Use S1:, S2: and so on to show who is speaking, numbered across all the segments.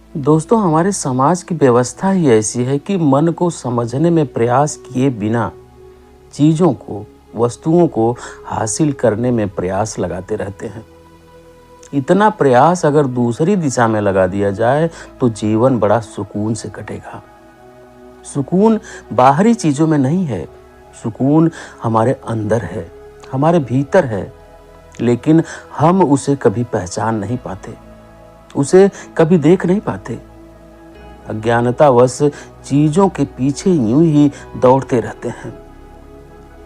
S1: दोस्तों, हमारे समाज की व्यवस्था ही ऐसी है कि मन को समझने में प्रयास किए बिना चीज़ों को, वस्तुओं को हासिल करने में प्रयास लगाते रहते हैं। इतना प्रयास अगर दूसरी दिशा में लगा दिया जाए तो जीवन बड़ा सुकून से कटेगा। सुकून बाहरी चीज़ों में नहीं है, सुकून हमारे अंदर है, हमारे भीतर है, लेकिन हम उसे कभी पहचान नहीं पाते, उसे कभी देख नहीं पाते। अज्ञानतावश चीज़ों के पीछे यूं ही दौड़ते रहते हैं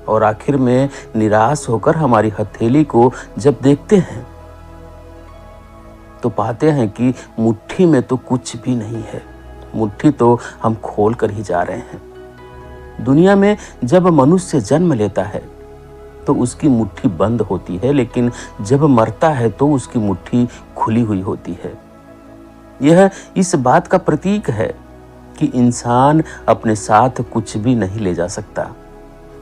S1: और आखिर में निराश होकर हमारी हथेली को जब देखते हैं तो पाते हैं कि मुट्ठी में तो कुछ भी नहीं है, मुट्ठी तो हम खोल कर ही जा रहे हैं। दुनिया में जब मनुष्य जन्म लेता है तो उसकी मुट्ठी बंद होती है, लेकिन जब मरता है तो उसकी मुट्ठी खुली हुई होती है। यह इस बात का प्रतीक है कि इंसान अपने साथ कुछ भी नहीं ले जा सकता।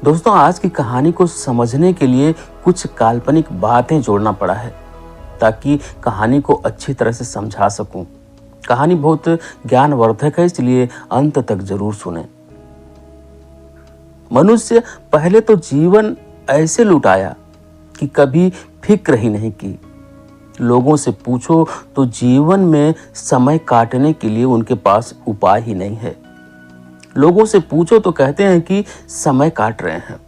S1: दोस्तों, आज की कहानी को समझने के लिए कुछ काल्पनिक बातें जोड़ना पड़ा है ताकि कहानी को अच्छी तरह से समझा सकूं। कहानी बहुत ज्ञानवर्धक है, इसलिए अंत तक जरूर सुनें। मनुष्य पहले तो जीवन ऐसे लुटाया कि कभी फिक्र ही नहीं की। लोगों से पूछो तो जीवन में समय काटने के लिए उनके पास उपाय ही नहीं है। लोगों से पूछो तो कहते हैं कि समय काट रहे हैं।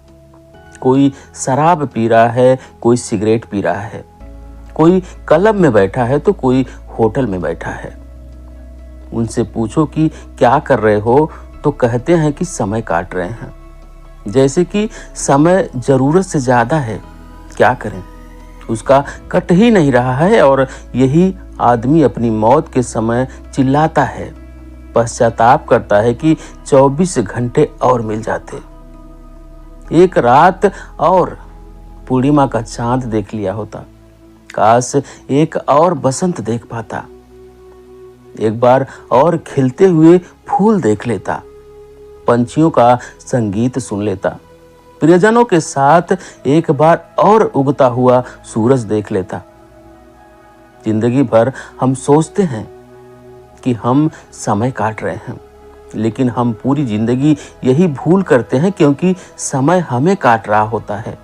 S1: कोई शराब पी रहा है, कोई सिगरेट पी रहा है, कोई क्लब में बैठा है तो कोई होटल में बैठा है। उनसे पूछो कि क्या कर रहे हो तो कहते हैं कि समय काट रहे हैं, जैसे कि समय जरूरत से ज्यादा है। क्या करें, उसका कट ही नहीं रहा है और यही आदमी अपनी मौत के समय चिल्लाता है, पश्चाताप करता है कि 24 घंटे और मिल जाते, एक रात और पूर्णिमा का चांद देख लिया होता, काश एक और बसंत देख पाता, एक बार और खिलते हुए फूल देख लेता, पंछियों का संगीत सुन लेता, प्रियजनों के साथ एक बार और उगता हुआ सूरज देख लेता। जिंदगी भर हम सोचते हैं कि हम समय काट रहे हैं, लेकिन हम पूरी जिंदगी यही भूल करते हैं क्योंकि समय हमें काट रहा होता है।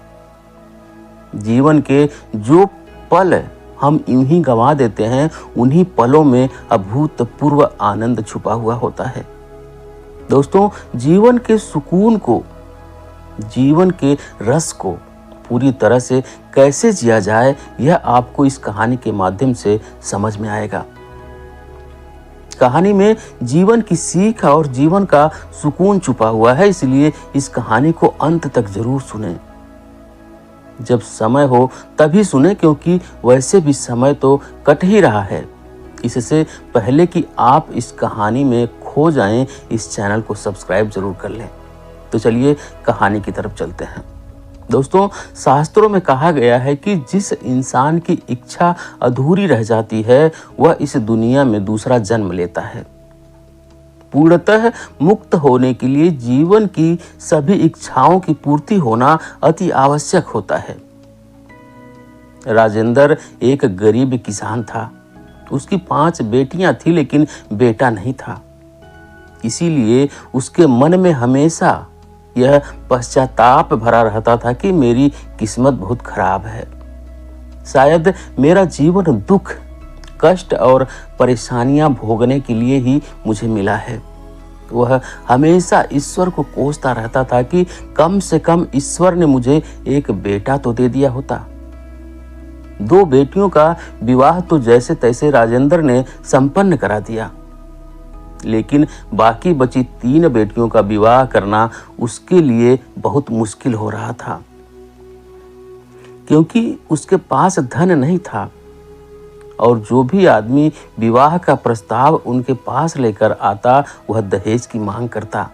S1: जीवन के जो पल हम यूं ही गंवा देते हैं, उन्हीं पलों में अभूतपूर्व आनंद छुपा हुआ होता है। दोस्तों, जीवन के सुकून को, जीवन के रस को पूरी तरह से कैसे जिया जाए, यह आपको इस कहानी के माध्यम से समझ में आएगा। कहानी में जीवन की सीख और जीवन का सुकून छुपा हुआ है, इसलिए इस कहानी को अंत तक जरूर सुनें। जब समय हो तभी सुने, क्योंकि वैसे भी समय तो कट ही रहा है। इससे पहले कि आप इस कहानी में खो जाएं, इस चैनल को सब्सक्राइब जरूर कर लें। तो चलिए कहानी की तरफ चलते हैं। दोस्तों, शास्त्रों में कहा गया है कि जिस इंसान की इच्छा अधूरी रह जाती है वह इस दुनिया में दूसरा जन्म लेता है। पूर्णतः मुक्त होने के लिए जीवन की सभी इच्छाओं की पूर्ति होना अति आवश्यक होता है। राजेंद्र एक गरीब किसान था। उसकी 5 बेटियां थी, लेकिन बेटा नहीं था। इसीलिए उसके मन में हमेशा यह पश्चाताप भरा रहता था कि मेरी किस्मत बहुत खराब है। शायद मेरा जीवन दुख, कष्ट और परेशानियां भोगने के लिए ही मुझे मिला है। वह हमेशा ईश्वर को कोसता रहता था कि कम से कम ईश्वर ने मुझे एक बेटा तो दे दिया होता। 2 बेटियों का विवाह तो जैसे तैसे राजेंद्र ने संपन्न करा दिया, लेकिन बाकी बची 3 बेटियों का विवाह करना उसके लिए बहुत मुश्किल हो रहा था, क्योंकि उसके पास धन नहीं था और जो भी आदमी विवाह का प्रस्ताव उनके पास लेकर आता वह दहेज की मांग करता,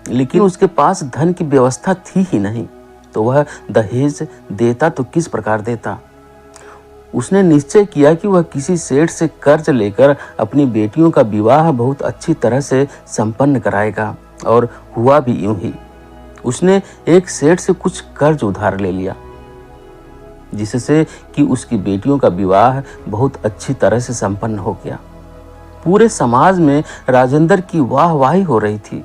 S1: लेकिन उसके पास धन की व्यवस्था थी ही नहीं, तो वह दहेज देता तो किस प्रकार देता। उसने निश्चय किया कि वह किसी सेठ से कर्ज लेकर अपनी बेटियों का विवाह बहुत अच्छी तरह से संपन्न कराएगा, और हुआ भी यूं ही। उसने एक सेठ से कुछ कर्ज उधार ले लिया, जिससे कि उसकी बेटियों का विवाह बहुत अच्छी तरह से संपन्न हो गया। पूरे समाज में राजेंद्र की वाहवाही हो रही थी।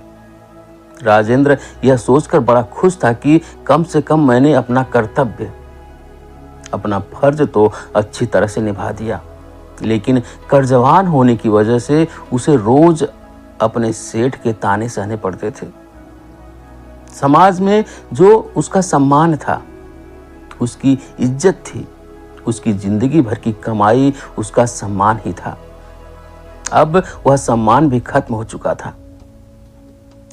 S1: राजेंद्र यह सोचकर बड़ा खुश था कि कम से कम मैंने अपना कर्तव्य, अपना फर्ज तो अच्छी तरह से निभा दिया। लेकिन कर्जवान होने की वजह से उसे रोज अपने सेठ के ताने सहने पड़ते थे। समाज में जो उसका सम्मान था, उसकी इज्जत थी, उसकी जिंदगी भर की कमाई उसका सम्मान ही था, अब वह सम्मान भी खत्म हो चुका था।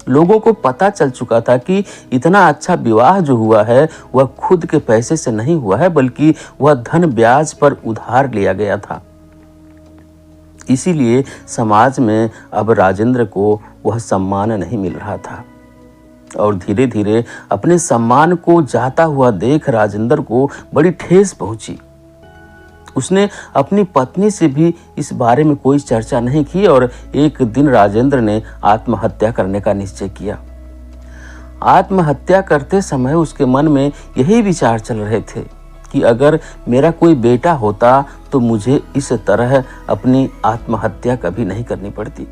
S1: लोगों को पता चल चुका था कि इतना अच्छा विवाह जो हुआ है वह खुद के पैसे से नहीं हुआ है, बल्कि वह धन ब्याज पर उधार लिया गया था। इसीलिए समाज में अब राजेंद्र को वह सम्मान नहीं मिल रहा था और धीरे धीरे अपने सम्मान को जाता हुआ देख राजेंद्र को बड़ी ठेस पहुंची। उसने अपनी पत्नी से भी इस बारे में कोई चर्चा नहीं की और एक दिन राजेंद्र ने आत्महत्या करने का निश्चय किया। आत्महत्या करते समय उसके मन में यही विचार चल रहे थे कि अगर मेरा कोई बेटा होता तो मुझे इस तरह अपनी आत्महत्या कभी नहीं करनी पड़ती।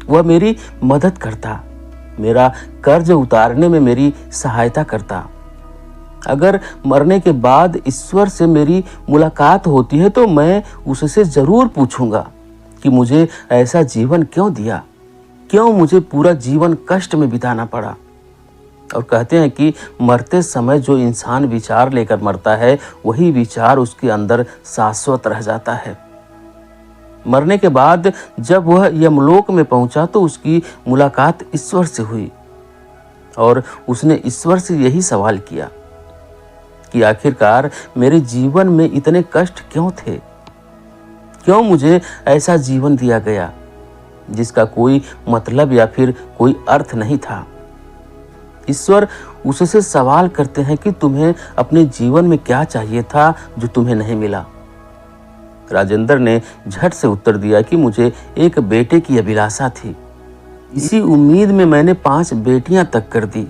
S1: वह मेरी मदद करता, मेरा कर्ज उतारने में मेरी सहायता करता। अगर मरने के बाद ईश्वर से मेरी मुलाकात होती है तो मैं उससे जरूर पूछूंगा कि मुझे ऐसा जीवन क्यों दिया, क्यों मुझे पूरा जीवन कष्ट में बिताना पड़ा। और कहते हैं कि मरते समय जो इंसान विचार लेकर मरता है वही विचार उसके अंदर शाश्वत रह जाता है। मरने के बाद जब वह यमलोक में पहुंचा तो उसकी मुलाकात ईश्वर से हुई और उसने ईश्वर से यही सवाल किया कि आखिरकार मेरे जीवन में इतने कष्ट क्यों थे, क्यों मुझे ऐसा जीवन दिया गया जिसका कोई मतलब या फिर कोई अर्थ नहीं था। ईश्वर उससे सवाल करते हैं कि तुम्हें अपने जीवन में क्या चाहिए था जो तुम्हें नहीं मिला। राजेंद्र ने झट से उत्तर दिया कि मुझे एक बेटे की अभिलाषा थी। इसी उम्मीद में मैंने 5 बेटियां तक कर दी।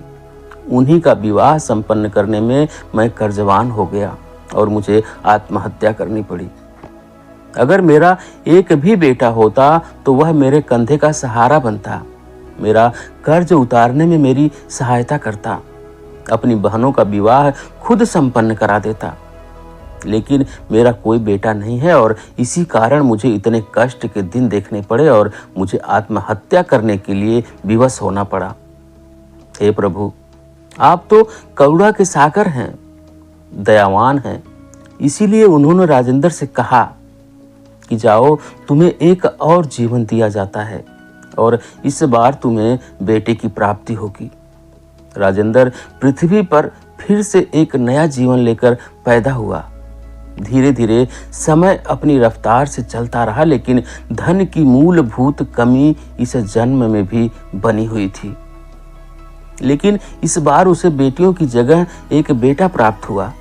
S1: उन्हीं का विवाह संपन्न करने में मैं कर्जवान हो गया और मुझे आत्महत्या करनी पड़ी। अगर मेरा एक भी बेटा होता तो वह मेरे कंधे का सहारा बनता, मेरा कर्ज उतारने में मेरी सहायता करता, अपनी बहनों का विवाह खुद संपन्न करा देता। लेकिन मेरा कोई बेटा नहीं है और इसी कारण मुझे इतने कष्ट के दिन देखने पड़े और मुझे आत्महत्या करने के लिए विवश होना पड़ा। हे प्रभु, आप तो करुणा के सागर हैं, दयावान हैं। इसीलिए उन्होंने राजेंद्र से कहा कि जाओ, तुम्हें एक और जीवन दिया जाता है और इस बार तुम्हें बेटे की प्राप्ति होगी। राजेंद्र पृथ्वी पर फिर से एक नया जीवन लेकर पैदा हुआ। धीरे धीरे समय अपनी रफ्तार से चलता रहा, लेकिन धन की मूलभूत कमी इस जन्म में भी बनी हुई थी। लेकिन इस बार उसे बेटियों की जगह एक बेटा प्राप्त हुआ,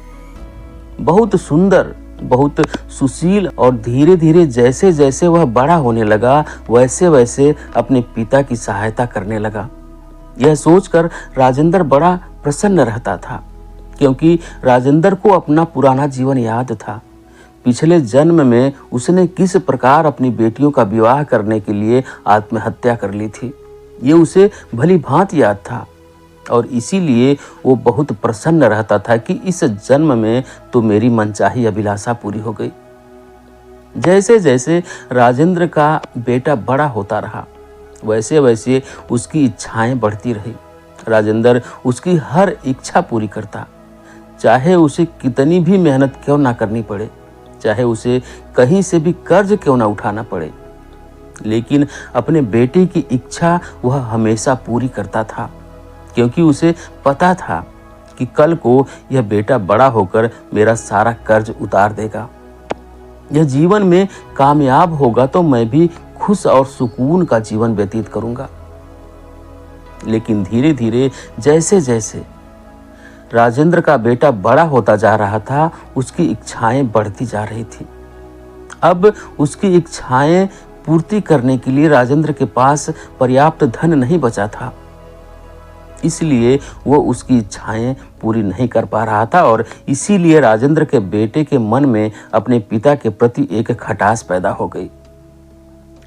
S1: बहुत सुंदर, बहुत सुशील। और धीरे धीरे जैसे जैसे वह बड़ा होने लगा वैसे वैसे अपने पिता की सहायता करने लगा। यह सोचकर राजेंद्र बड़ा प्रसन्न रहता था, क्योंकि राजेंद्र को अपना पुराना जीवन याद था। पिछले जन्म में उसने किस प्रकार अपनी बेटियों का विवाह करने के लिए आत्महत्या कर ली थी, ये उसे भली भांति याद था और इसीलिए वो बहुत प्रसन्न रहता था कि इस जन्म में तो मेरी मनचाही अभिलाषा पूरी हो गई। जैसे जैसे राजेंद्र का बेटा बड़ा होता रहा वैसे वैसे उसकी इच्छाएं बढ़ती रही। राजेंद्र उसकी हर इच्छा पूरी करता, चाहे उसे कितनी भी मेहनत क्यों ना करनी पड़े, चाहे उसे कहीं से भी कर्ज क्यों ना उठाना पड़े, लेकिन अपने बेटे की इच्छा वह हमेशा पूरी करता था, क्योंकि उसे पता था कि कल को यह बेटा बड़ा होकर मेरा सारा कर्ज उतार देगा। यह जीवन में कामयाब होगा तो मैं भी खुश और सुकून का जीवन व्यतीत करूंगा। लेकिन धीरे धीरे जैसे जैसे राजेंद्र का बेटा बड़ा होता जा रहा था, उसकी इच्छाएं बढ़ती जा रही थी। अब उसकी इच्छाएं पूर्ति करने के लिए राजेंद्र के पास पर्याप्त धन नहीं बचा था, इसलिए वो उसकी इच्छाएं पूरी नहीं कर पा रहा था और इसीलिए राजेंद्र के बेटे के मन में अपने पिता के प्रति एक खटास पैदा हो गई।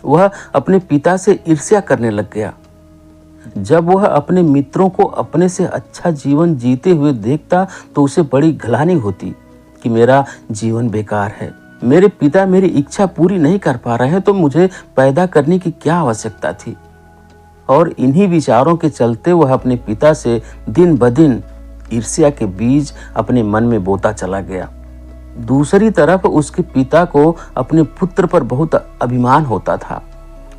S1: वह अपने पिता से ईर्ष्या करने लग गया। जब वह अपने मित्रों को अपने से अच्छा जीवन जीते हुए देखता तो उसे बड़ी ग्लानि होती कि मेरा जीवन बेकार है, मेरे पिता मेरी इच्छा पूरी नहीं कर पा रहे हैं तो मुझे पैदा करने की क्या आवश्यकता थी। और इन्हीं विचारों के चलते वह अपने पिता से दिन ब दिन ईर्ष्या के बीज अपने मन में बोता चला गया। दूसरी तरफ उसके पिता को अपने पुत्र पर बहुत अभिमान होता था।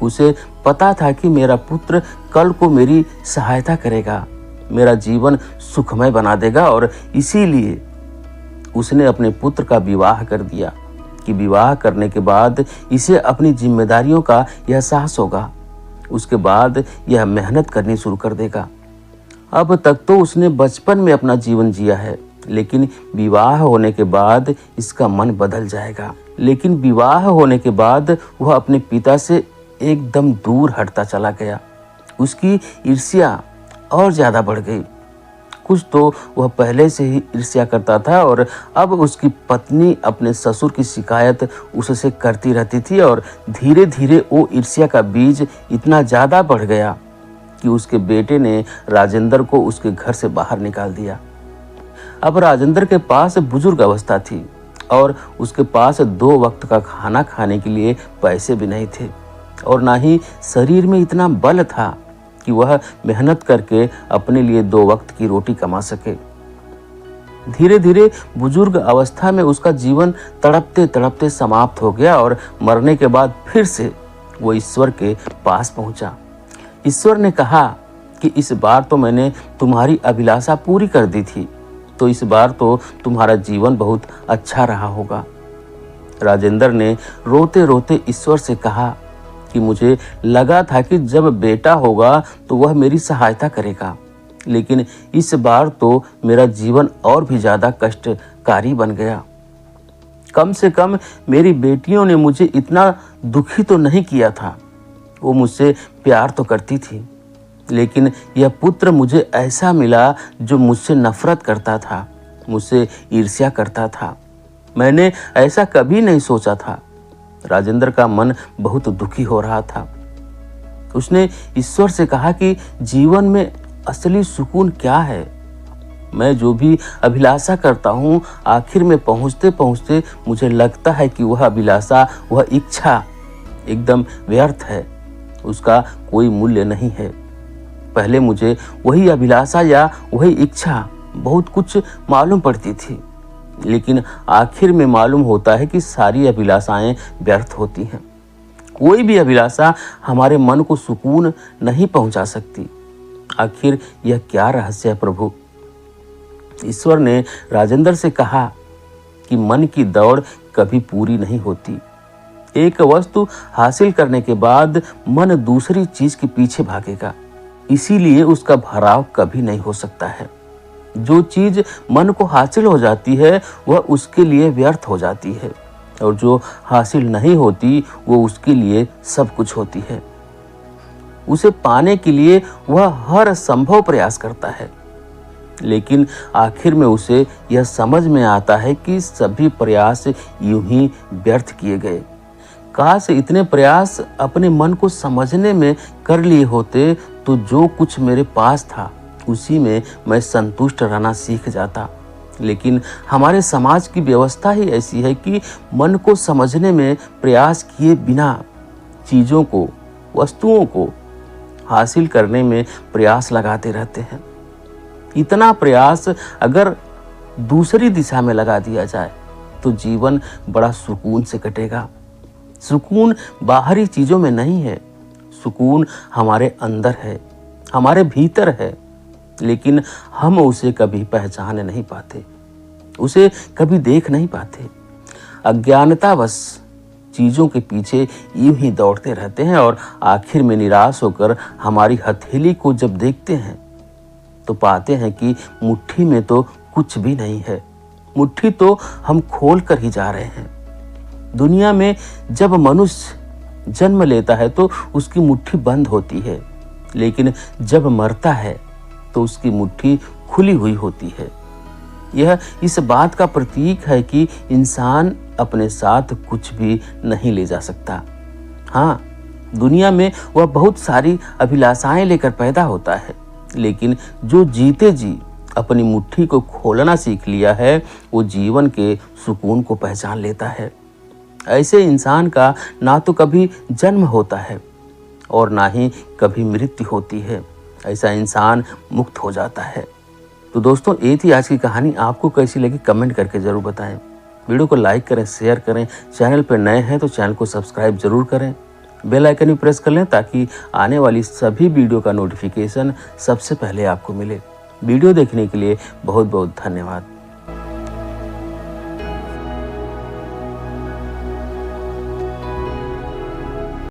S1: उसे पता था कि मेरा पुत्र कल को मेरी सहायता करेगा, मेरा जीवन सुखमय बना देगा, और इसीलिए उसने अपने पुत्र का विवाह कर दिया कि विवाह करने के बाद इसे अपनी जिम्मेदारियों का एहसास होगा, उसके बाद यह मेहनत करनी शुरू कर देगा। अब तक तो उसने बचपन में अपना जीवन जिया है, लेकिन विवाह होने के बाद इसका मन बदल जाएगा। लेकिन विवाह होने के बाद वह अपने पिता से एकदम दूर हटता चला गया। उसकी ईर्ष्या और ज़्यादा बढ़ गई। कुछ तो वह पहले से ही ईर्ष्या करता था और अब उसकी पत्नी अपने ससुर की शिकायत उससे करती रहती थी, और धीरे धीरे वो ईर्ष्या का बीज इतना ज़्यादा बढ़ गया कि उसके बेटे ने राजेंद्र को उसके घर से बाहर निकाल दिया। अब राजेंद्र के पास बुजुर्ग अवस्था थी और उसके पास 2 वक्त का खाना खाने के लिए पैसे भी नहीं थे, और ना ही शरीर में इतना बल था कि वह मेहनत करके अपने लिए 2 वक्त की रोटी कमा सके। धीरे धीरे बुजुर्ग अवस्था में उसका जीवन तड़पते तड़पते समाप्त हो गया, और मरने के बाद फिर से वो ईश्वर के पास पहुंचा। ईश्वर ने कहा कि इस बार तो मैंने तुम्हारी अभिलाषा पूरी कर दी थी, तो इस बार तो तुम्हारा जीवन बहुत अच्छा रहा होगा। राजेंद्र ने रोते रोते ईश्वर से कहा कि मुझे लगा था कि जब बेटा होगा तो वह मेरी सहायता करेगा, लेकिन इस बार तो मेरा जीवन और भी ज़्यादा कष्टकारी बन गया। कम से कम मेरी बेटियों ने मुझे इतना दुखी तो नहीं किया था, वो मुझसे प्यार तो करती थी, लेकिन यह पुत्र मुझे ऐसा मिला जो मुझसे नफरत करता था, मुझसे ईर्ष्या करता था। मैंने ऐसा कभी नहीं सोचा था। राजेंद्र का मन बहुत दुखी हो रहा था। उसने ईश्वर से कहा कि जीवन में असली सुकून क्या है। मैं जो भी अभिलाषा करता हूँ, आखिर में पहुँचते पहुँचते मुझे लगता है कि वह अभिलाषा, वह इच्छा एकदम व्यर्थ है, उसका कोई मूल्य नहीं है। पहले मुझे वही अभिलाषा या वही इच्छा बहुत कुछ मालूम पड़ती थी, लेकिन आखिर में मालूम होता है कि सारी अभिलाषाएं व्यर्थ होती हैं। कोई भी अभिलाषा हमारे मन को सुकून नहीं पहुंचा सकती। आखिर यह क्या रहस्य है प्रभु? ईश्वर ने राजेंद्र से कहा कि मन की दौड़ कभी पूरी नहीं होती। एक वस्तु हासिल करने के बाद मन दूसरी चीज के पीछे भागेगा, इसीलिए उसका भराव कभी नहीं हो सकता है। जो चीज मन को हासिल हो जाती है वह उसके लिए व्यर्थ हो जाती है, और जो हासिल नहीं होती वो उसके लिए सब कुछ होती है। उसे पाने के लिए वह हर संभव प्रयास करता है, लेकिन आखिर में उसे यह समझ में आता है कि सभी प्रयास यूं ही व्यर्थ किए गए। काश इतने प्रयास अपने मन को समझने में कर लिए होते तो जो कुछ मेरे पास था उसी में मैं संतुष्ट रहना सीख जाता। लेकिन हमारे समाज की व्यवस्था ही ऐसी है कि मन को समझने में प्रयास किए बिना चीज़ों को, वस्तुओं को हासिल करने में प्रयास लगाते रहते हैं। इतना प्रयास अगर दूसरी दिशा में लगा दिया जाए तो जीवन बड़ा सुकून से कटेगा। सुकून बाहरी चीज़ों में नहीं है, सुकून हमारे अंदर है, हमारे भीतर है, लेकिन हम उसे कभी पहचान नहीं पाते, उसे कभी देख नहीं पाते। अज्ञानतावश चीज़ों के पीछे यूं ही दौड़ते रहते हैं, और आखिर में निराश होकर हमारी हथेली को जब देखते हैं तो पाते हैं कि मुट्ठी में तो कुछ भी नहीं है। मुट्ठी तो हम खोल कर ही जा रहे हैं। दुनिया में जब मनुष्य जन्म लेता है तो उसकी मुट्ठी बंद होती है, लेकिन जब मरता है तो उसकी मुट्ठी खुली हुई होती है। यह इस बात का प्रतीक है कि इंसान अपने साथ कुछ भी नहीं ले जा सकता। हाँ, दुनिया में वह बहुत सारी अभिलाषाएं लेकर पैदा होता है, लेकिन जो जीते जी अपनी मुट्ठी को खोलना सीख लिया है, वो जीवन के सुकून को पहचान लेता है। ऐसे इंसान का ना तो कभी जन्म होता है और ना ही कभी मृत्यु होती है। ऐसा इंसान मुक्त हो जाता है। तो दोस्तों, ये थी आज की कहानी। आपको कैसी लगी कमेंट करके ज़रूर बताएं। वीडियो को लाइक करें, शेयर करें। चैनल पर नए हैं तो चैनल को सब्सक्राइब जरूर करें। बेल आइकन भी प्रेस कर लें ताकि आने वाली सभी वीडियो का नोटिफिकेशन सबसे पहले आपको मिले। वीडियो देखने के लिए बहुत बहुत धन्यवाद।